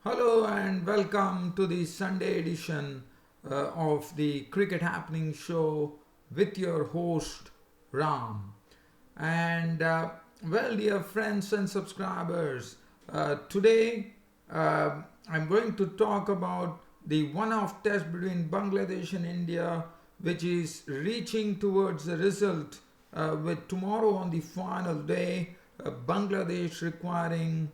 Hello and welcome to the Sunday edition of the Cricket Happening Show with your host Ram. And well, dear friends and subscribers, today I'm going to talk about the one-off test between Bangladesh and India, which is reaching towards the result with tomorrow on the final day, Bangladesh requiring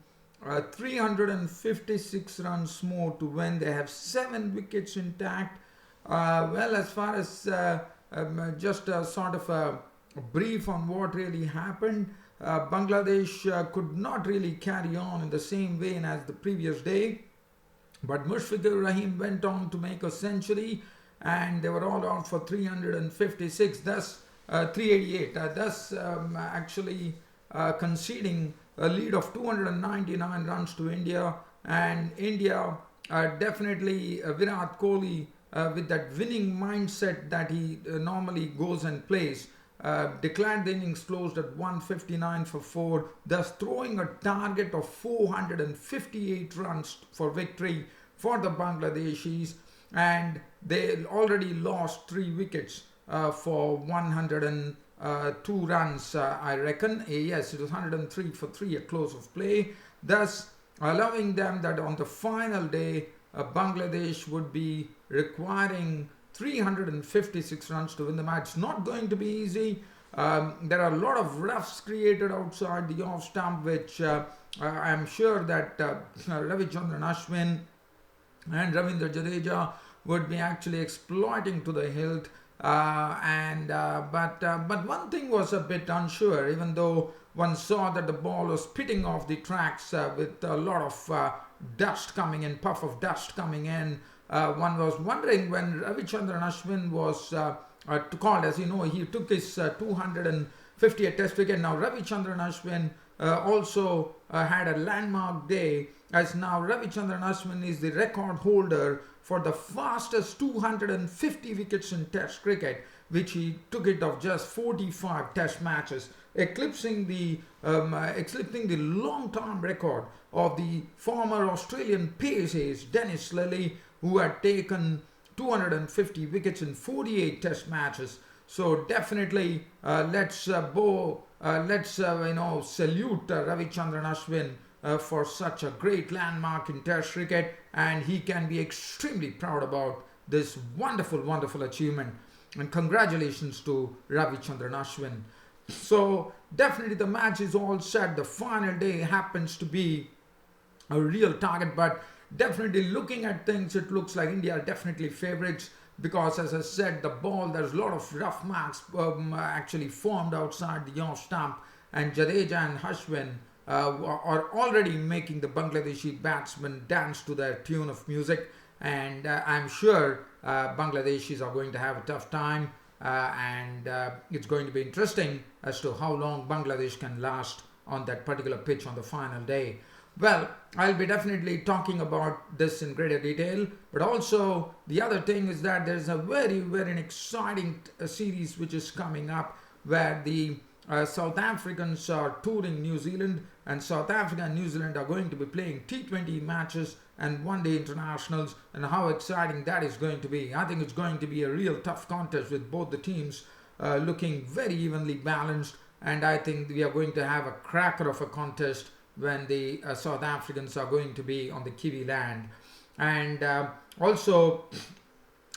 356 runs more to win. They have 7 wickets intact. Well, as far as just a sort of a brief on what really happened, Bangladesh could not really carry on in the same vein as the previous day. But Mushfiqur Rahim went on to make a century, and they were all out for 356, thus 388, thus actually conceding a lead of 299 runs to India. And India definitely Virat Kohli with that winning mindset that he normally goes and plays. Declared the innings closed at 159 for 4, thus throwing a target of 458 runs for victory for the Bangladeshis, and they already lost 3 wickets for 102 runs, I reckon. Yes, it was 103 for 3 at close of play, thus allowing them that on the final day, Bangladesh would be requiring 356 runs to win the match. It's not going to be easy. There are a lot of roughs created outside the off stump, which I'm sure that Ravichandran Ashwin and Ravindra Jadeja would be actually exploiting to the hilt. But one thing was a bit unsure, even though one saw that the ball was spitting off the tracks with a lot of dust coming in, puff of dust coming in. One was wondering when Ravichandran Ashwin was called, as you know, he took his 250th test wicket. Now Ravichandran Ashwin also had a landmark day, as now Ravichandran Ashwin is the record holder for the fastest 250 wickets in test cricket, which he took it of just 45 test matches, eclipsing the long-term record of the former Australian pace ace Dennis Lillee, who had taken 250 wickets in 48 test matches. So definitely let's salute Ravichandran Ashwin for such a great landmark in test cricket, and he can be extremely proud about this wonderful achievement. And congratulations to Ravichandran Ashwin. So definitely the match is all set. The final day happens to be a real target, but definitely looking at things, it looks like India are definitely favorites, because as I said, the ball, there's a lot of rough marks actually formed outside the off stump, and Jadeja and Ashwin are already making the Bangladeshi batsmen dance to their tune of music. And I'm sure Bangladeshis are going to have a tough time, and it's going to be interesting as to how long Bangladesh can last on that particular pitch on the final day. Well, I'll be definitely talking about this in greater detail, but also the other thing is that there's a very exciting series which is coming up, where the South Africans are touring New Zealand, and South Africa and New Zealand are going to be playing T20 matches and one-day internationals, and how exciting that is going to be. I think it's going to be a real tough contest with both the teams looking very evenly balanced, and I think we are going to have a cracker of a contest when the South Africans are going to be on the Kiwi land. And also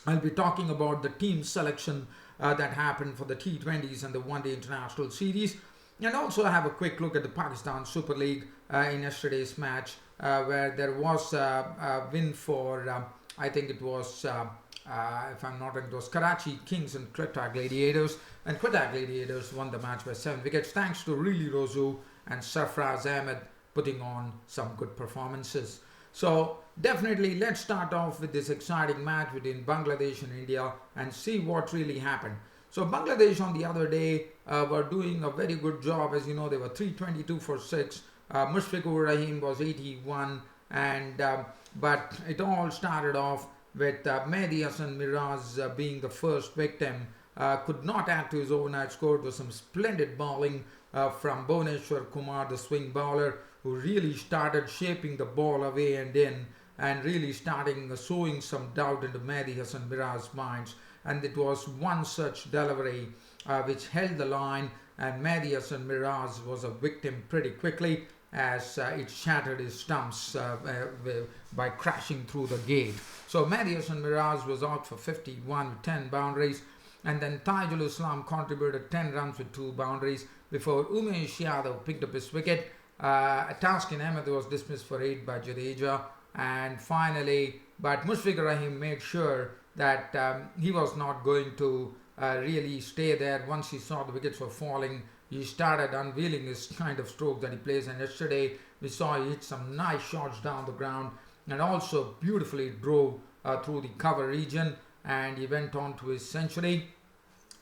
I'll be talking about the team selection that happened for the T20s and the one-day international series, and also have a quick look at the Pakistan Super League in yesterday's match, where there was a win for I think it was if I'm not wrong, it was Karachi Kings and Quetta Gladiators, and Quetta Gladiators won the match by 7 wickets, thanks to Really Rozu and Sarfraz Ahmed putting on some good performances. So definitely let's start off with this exciting match between Bangladesh and India and see what really happened. So Bangladesh on the other day were doing a very good job. As you know, they were 322 for 6. Mushfiqur Rahim was 81, and but it all started off with Mehdi Hassan Miraz being the first victim. Could not add to his overnight score. It was some splendid bowling from Bhuvneshwar Kumar, the swing bowler, who really started shaping the ball away and in. and really starting sowing some doubt into Mehdi Hasan Miraz's minds. And it was one such delivery which held the line, and Mehdi Hasan Miraz was a victim pretty quickly as it shattered his stumps by crashing through the gate. So Mehdi Hasan Miraz was out for 51 with 10 boundaries, and then Tajul Islam contributed 10 runs with 2 boundaries before Umesh Yadav picked up his wicket. Taskin Ahmed was dismissed for 8 by Jadeja, and finally, but Mushfiqur Rahim made sure that he was not going to really stay there. Once he saw the wickets were falling, he started unveiling his kind of stroke that he plays, and yesterday we saw he hit some nice shots down the ground and also beautifully drove through the cover region, and he went on to his century,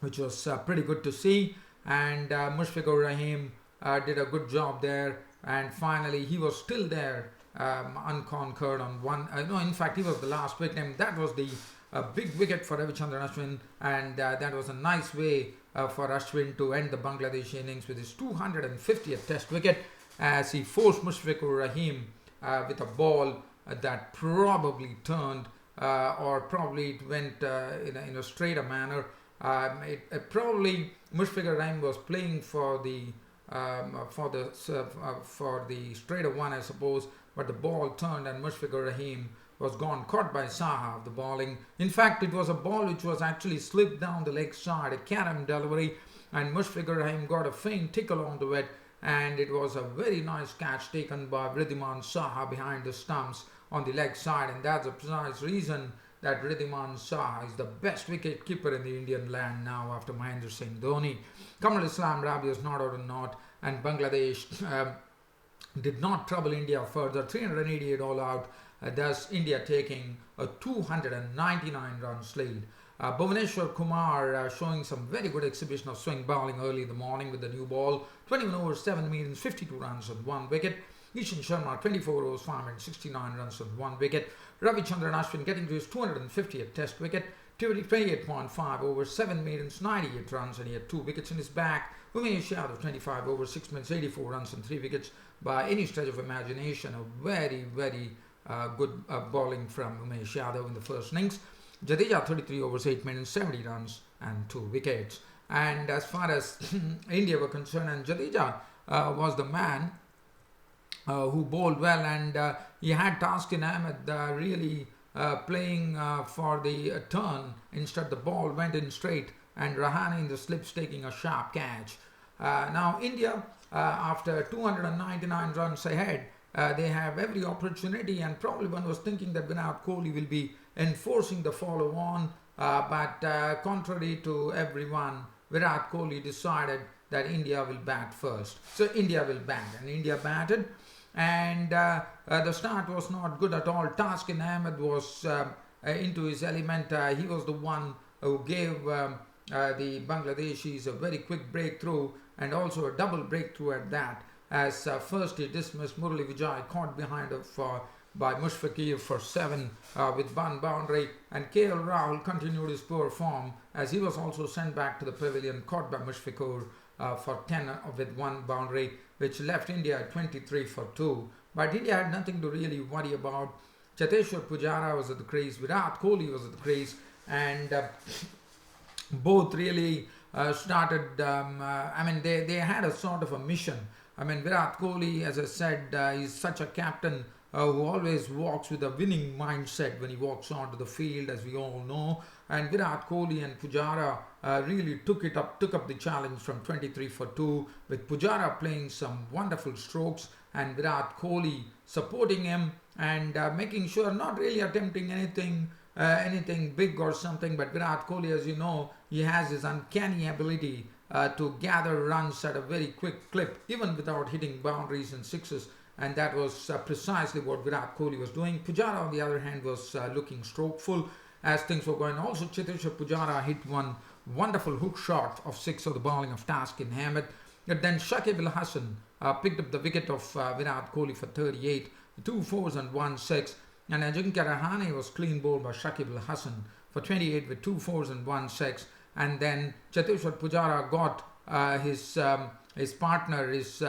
which was pretty good to see. And Mushfiqur Rahim did a good job there, and finally he was still there unconquered on one. No, in fact, he was the last wicket, and that was the big wicket for Ravichandran Ashwin, and that was a nice way for Ashwin to end the Bangladeshi innings with his 250th Test wicket, as he forced Mushfiqur Rahim with a ball that probably turned or probably it went in a straighter manner. Probably Mushfiqur Rahim was playing for the straighter one, I suppose, but the ball turned and Mushfiqur Rahim was gone, caught by Saha of the bowling. In fact, it was a ball which was actually slipped down the leg side, a carom delivery, and Mushfiqur Rahim got a faint tickle onto it, and it was a very nice catch taken by Wriddhiman Saha behind the stumps on the leg side, and that's the precise reason that Wriddhiman Saha is the best wicket keeper in the Indian land now after Mahendra Singh Dhoni. Kamrul Islam Rabi was not out and not, and Bangladesh did not trouble India further, 388 all out. Thus India taking a 299 runs lead. Bhuvaneshwar Kumar showing some very good exhibition of swing bowling early in the morning with the new ball. 21 overs, 7 innings, 52 runs on 1 wicket. Ishan Sharma 24 overs, 569 runs on 1 wicket. Ravichandran Ashwin getting to his 250th Test wicket. 28.5 overs, 7 maidens, 98 runs, and he had 2 wickets in his back. Umesh Yadav 25 overs, 6 minutes, 84 runs and 3 wickets. By any stretch of imagination, a very, very good bowling from Umesh Yadav in the first innings. Jadeja 33 overs, 8 minutes, 70 runs and 2 wickets. And as far as India were concerned, and Jadeja was the man who bowled well, and he had Taskin Ahmed really playing for the turn. Instead, the ball went in straight, and Rahane in the slips taking a sharp catch. Now, India, after 299 runs ahead, they have every opportunity, and probably one was thinking that Virat Kohli will be enforcing the follow on, but contrary to everyone, Virat Kohli decided that India will bat first. So India will bat, and India batted, and the start was not good at all. Taskin Ahmed was into his element. He was the one who gave the Bangladeshis a very quick breakthrough, and also a double breakthrough at that, as first he dismissed Murali Vijay, caught behind by Mushfiqur for 7 with 1 boundary, and KL Rahul continued his poor form as he was also sent back to the pavilion, caught by Mushfiqur for 10 with 1 boundary, which left India at 23 for 2. But India had nothing to really worry about. Cheteshwar Pujara was at the crease, Virat Kohli was at the crease, and both really started, they had a sort of a mission. Virat Kohli, as I said, is such a captain who always walks with a winning mindset when he walks onto the field, as we all know. And Virat Kohli and Pujara really took up the challenge from 23 for 2, with Pujara playing some wonderful strokes and Virat Kohli supporting him and making sure, not really attempting anything big or something, but Virat Kohli, as you know, he has his uncanny ability to gather runs at a very quick clip, even without hitting boundaries and sixes, and that was precisely what Virat Kohli was doing. Pujara, on the other hand, was looking strokeful as things were going. Also, Cheteshwar Pujara hit one wonderful hook shot of 6 of the bowling of Taskin Ahmed. But then Shakib Al Hasan picked up the wicket of Virat Kohli for 38, 2 fours and 1 6, and Ajinkya Rahane was clean bowled by Shakib Al Hasan for 28 with 2 fours and 1 6. And then Cheteshwar Pujara got his partner, his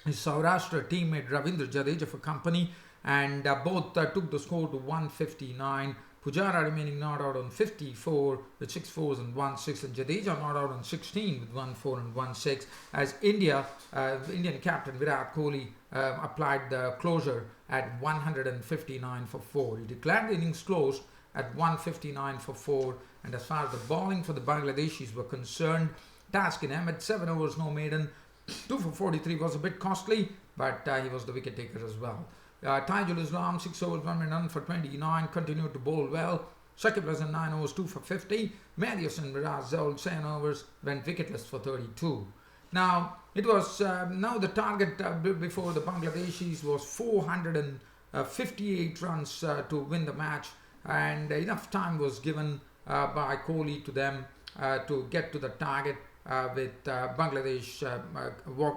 Saurashtra teammate Ravindra Jadeja for company, and both took the score to 159. Pujara remaining not out on 54 with 6 fours and 1 6, and Jadeja not out on 16 with 1 4 and 1 6, as India, the Indian captain Virat Kohli applied the closure at 159 for 4. He declared the innings closed at 159 for 4, and as far as the bowling for the Bangladeshis were concerned, Taskin Ahmed 7 overs no maiden, 2 for 43 was a bit costly, but he was the wicket taker as well. Taijul Islam 6 overs 1 run for 29, continued to bowl well. Shakib Al Hasan 9 overs 2 for 50. Mehdi Hossain Miraz Zaul 7 overs went wicketless for 32. Now it was now the target before the Bangladeshis was 458 runs to win the match, and enough time was given by Kohli to them to get to the target with Bangladesh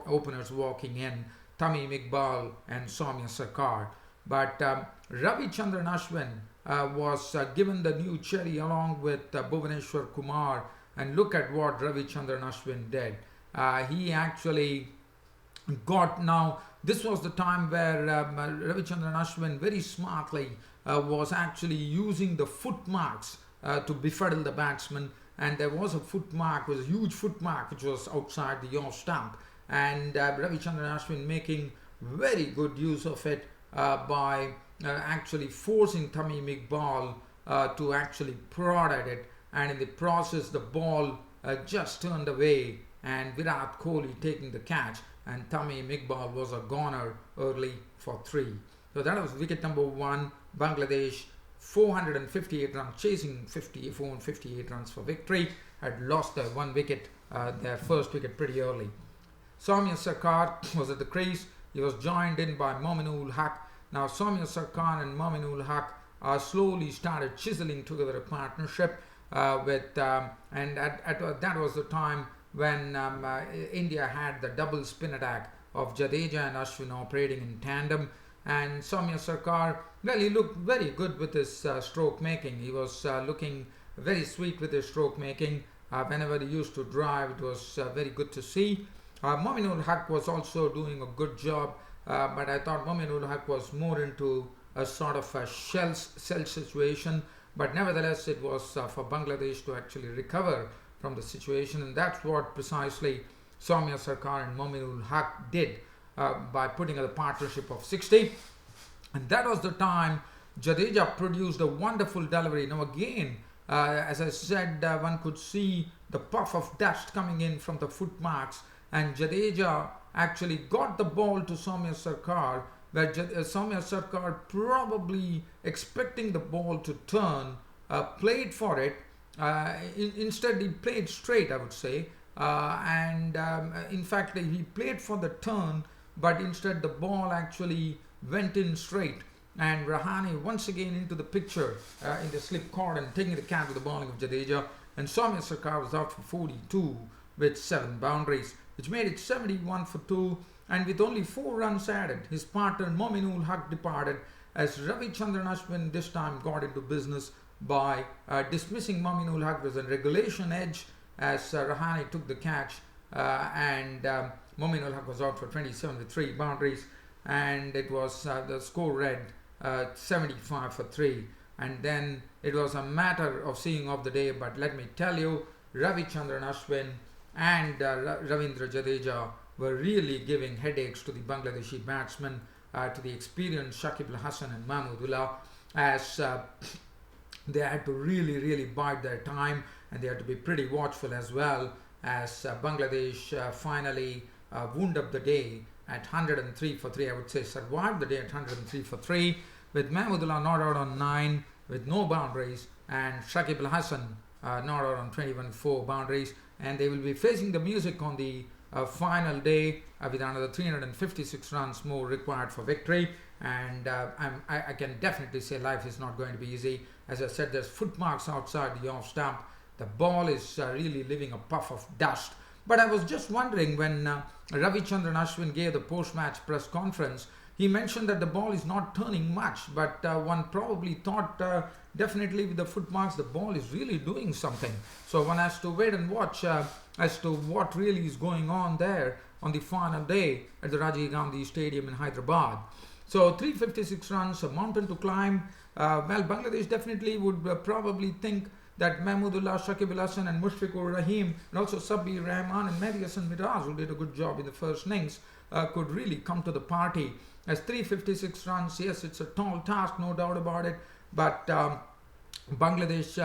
openers walking in, Tamim Iqbal and Soumya Sarkar. But Ravichandran Ashwin was given the new cherry along with Bhuvaneshwar Kumar, and look at what Ravichandran Ashwin did. He actually got, now this was the time where Ravichandran Ashwin very smartly was actually using the footmarks to befuddle the batsman, and there was a footmark, was a huge footmark which was outside the off stump, and Ravichandran Ashwin making very good use of it by actually forcing Tamim Iqbal to actually prod at it, and in the process the ball just turned away, and Virat Kohli taking the catch, and Tamim Iqbal was a goner early for 3. So that was wicket number 1. Bangladesh 458 runs, chasing 458 runs for victory, had lost their 1 wicket, their first wicket pretty early. Soumya Sarkar was at the crease. He was joined in by Mominul Haq. Now Soumya Sarkar and Mominul Haq slowly started chiseling together a partnership and that was the time when India had the double spin attack of Jadeja and Ashwin operating in tandem. And Soumya Sarkar, well, he looked very good with his stroke making. He was looking very sweet with his stroke making. Whenever he used to drive, it was very good to see. Mominul Haq was also doing a good job, but I thought Mominul Haq was more into a sort of a shell situation. But nevertheless, it was for Bangladesh to actually recover from the situation, and that's what precisely Soumya Sarkar and Mominul Haq did by putting a partnership of 60. And that was the time Jadeja produced a wonderful delivery. Now again, as I said, one could see the puff of dust coming in from the footmarks, and Jadeja actually got the ball to Soumya Sarkar, where Soumya Sarkar, probably expecting the ball to turn, played for it. Instead he played straight, I would say, and in fact he played for the turn, but instead the ball actually went in straight, and Rahane once again into the picture in the slip cord and taking the catch with the bowling of Jadeja, and Soumya Sarkar was out for 42 with 7 boundaries, which made it 71 for 2, and with only 4 runs added, his partner Mominul Haq departed, as Ravichandran Ashwin this time got into business by dismissing Mominul Haq with a regulation edge, as Rahane took the catch, and Mominul Haq was out for 27 with 3 boundaries, and it was the score read 75 for 3, and then it was a matter of seeing of the day. But let me tell you, Ravichandran Ashwin and Ravindra Jadeja were really giving headaches to the Bangladeshi batsmen, to the experienced Shakib Al Hasan and Mahmudullah, as they had to really bide their time, and they had to be pretty watchful as well, as Bangladesh finally wound up the day at 103 for 3. I would say survived the day at 103 for 3, with Mahmudullah not out on 9 with no boundaries, and Shakib Al Hasan not out on 21 with 4 boundaries, and they will be facing the music on the final day with another 356 runs more required for victory. And I can definitely say life is not going to be easy. As I said, there's footmarks outside the off stump. The ball is really leaving a puff of dust. But I was just wondering, when Ravichandran Ashwin gave the post-match press conference, he mentioned that the ball is not turning much, but one probably thought definitely with the footmarks the ball is really doing something. So one has to wait and watch as to what really is going on there on the final day at the Rajiv Gandhi Stadium in Hyderabad. So 356 runs, a mountain to climb. Well, Bangladesh definitely would probably think that Mahmudullah, Shakib Al Hasan and Mushfiqur Rahim and also Sabbir Rahman and Mehdi Hassan Miraz, who did a good job in the first innings, could really come to the party. As 356 runs, yes, it's a tall task, no doubt about it, but Bangladesh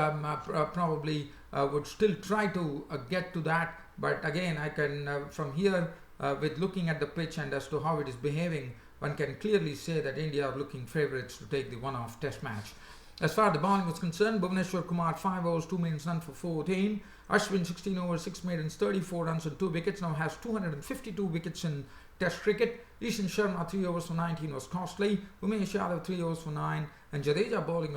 probably would still try to get to that. But again, I can from here, with looking at the pitch and as to how it is behaving, one can clearly say that India are looking favourites to take the one-off test match. As far as the bowling was concerned, Bhuvneshwar Kumar 5 overs, 2 maidens run for 14. Ashwin 16 overs, 6 maidens, 34 runs and 2 wickets. Now has 252 wickets in Test cricket. Ishan Sharma 3 overs for 19 was costly. Umesh Yadav 3 overs for 9. And Jadeja bowling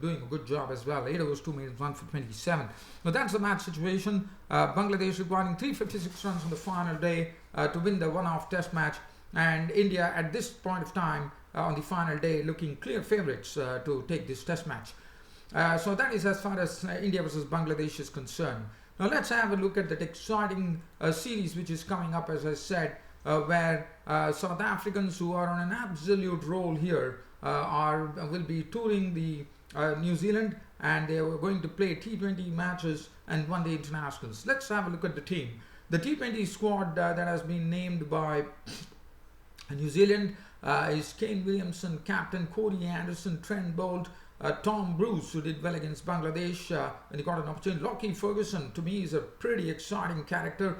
doing a good job as well. 8 overs, 2 maidens, 1 for 27. Now that's the match situation. Bangladesh requiring 356 runs on the final day to win the one-off Test match. And India at this point of time on the final day looking clear favourites to take this Test match. So that is as far as India versus Bangladesh is concerned. Now let's have a look at that exciting series which is coming up, as I said, where South Africans, who are on an absolute roll here, will be touring the New Zealand, and they are going to play T20 matches and one-day internationals. Let's have a look at the team. The T20 squad that has been named by New Zealand is Kane Williamson, captain, Cody Anderson, Trent Bolt, Tom Bruce, who did well against Bangladesh and he got an opportunity. Lockie Ferguson, to me, is a pretty exciting character.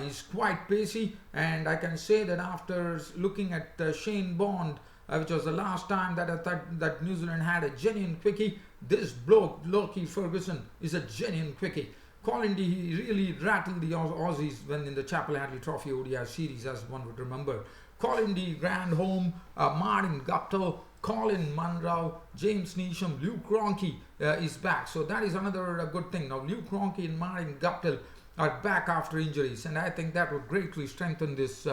He's quite pacey, and I can say that after looking at Shane Bond, which was the last time that New Zealand had a genuine quickie, this bloke, Lockie Ferguson, is a genuine quickie. Colin D, he really rattled the Aussies when in the Chappell Hadley Trophy ODI series, as one would remember. Colin D, Grand Home, Martin Guptill, Colin Munro, James Neesham, Luke Ronchi is back. So that is another good thing. Now Luke Ronchi and Martin Guptill are back after injuries, and I think that would greatly strengthen this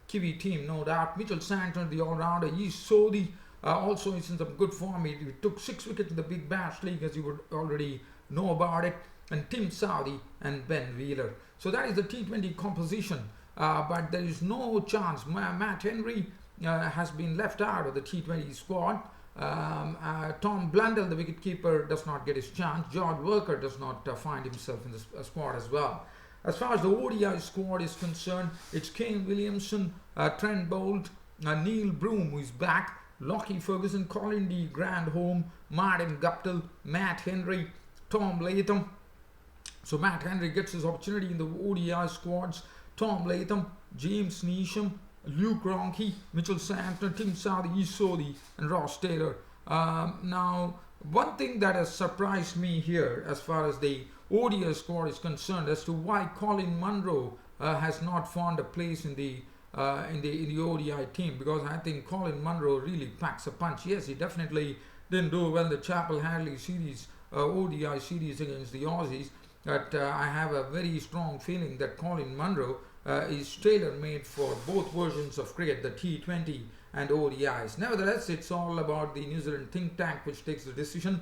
Kiwi team, no doubt. Mitchell Santner, the all-rounder, East Sodhi, also is in some good form. He took 6 wickets in the Big Bash League, as you would already know about it. And Tim Southee and Ben Wheeler. So that is the T20 composition. But there is no chance. Matt Henry has been left out of the T20 squad. Tom Blundell, the wicketkeeper, does not get his chance. George Worker does not find himself in the squad as well. As far as the ODI squad is concerned, it's Kane Williamson, Trent Bolt, Neil Broom, who is back, Lockie Ferguson, Colin D, Grand Home, Martin Guptill, Matt Henry, Tom Latham. So Matt Henry gets his opportunity in the ODI squads. Tom Latham, James Neesham, Luke Ronchi, Mitchell Santner, Tim Southee, East Sodhi, and Ross Taylor. Now, one thing that has surprised me here as far as the ODI squad is concerned as to why Colin Munro has not found a place in the ODI team, because I think Colin Munro really packs a punch. Yes, he definitely didn't do well in the Chappell Hadley series, ODI series against the Aussies, but I have a very strong feeling that Colin Munro is tailor-made for both versions of cricket, the T20 and ODIs. Nevertheless, it's all about the New Zealand think tank which takes the decision.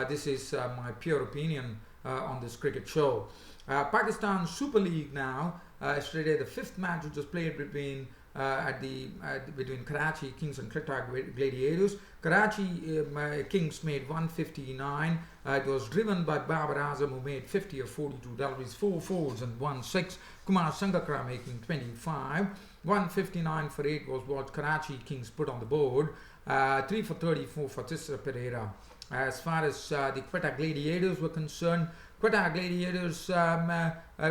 This is my pure opinion on this cricket show. Pakistan Super League now. Yesterday, the 5th match which was played between between Karachi Kings and Quetta Gladiators. Karachi Kings made 159. It was driven by Babar Azam, who made 50 of 42 deliveries, 4 fours and 1 6. Kumar Sangakkara making 25. 159 for 8 was what Karachi Kings put on the board. 3 for 34 for Tisra Pereira. As far as the Quetta Gladiators were concerned, Quetta Gladiators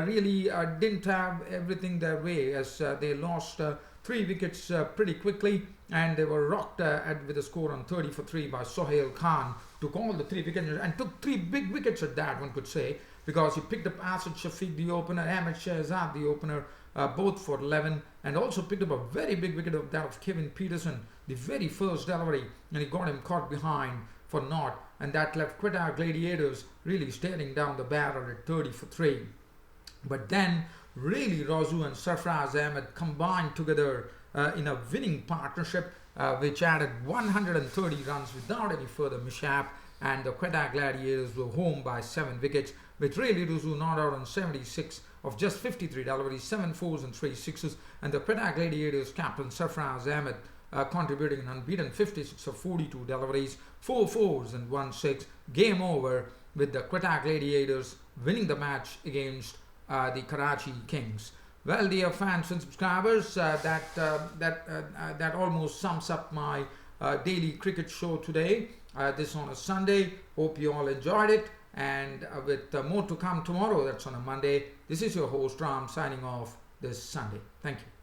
really didn't have everything their way, as they lost 3 wickets pretty quickly, and they were rocked with a score on 30 for 3 by Sohail Khan. Took all the 3 wickets and took 3 big wickets at that, one could say, because he picked up Asad Shafiq, the opener, Ahmed Shahzad, the opener, both for 11, and also picked up a very big wicket of that of Kevin Peterson, the very first delivery, and he got him caught behind for naught, and that left Quetta Gladiators really staring down the barrel at 30 for 3. But then really Razu and Sarfraz Ahmed combined together in a winning partnership which added 130 runs without any further mishap, and the Quetta Gladiators were home by 7 wickets, with really Razu not out on 76 of just 53 deliveries, 7 fours and 3 sixes, and the Quetta Gladiators captain Sarfraz Ahmed contributing an unbeaten 56 of 42 deliveries, 4 fours and 1 6. Game over with the Kotak Gladiators winning the match against the Karachi Kings. Well, dear fans and subscribers, that almost sums up my daily cricket show today. This on a Sunday. Hope you all enjoyed it. And with more to come tomorrow, that's on a Monday. This is your host Ram signing off this Sunday. Thank you.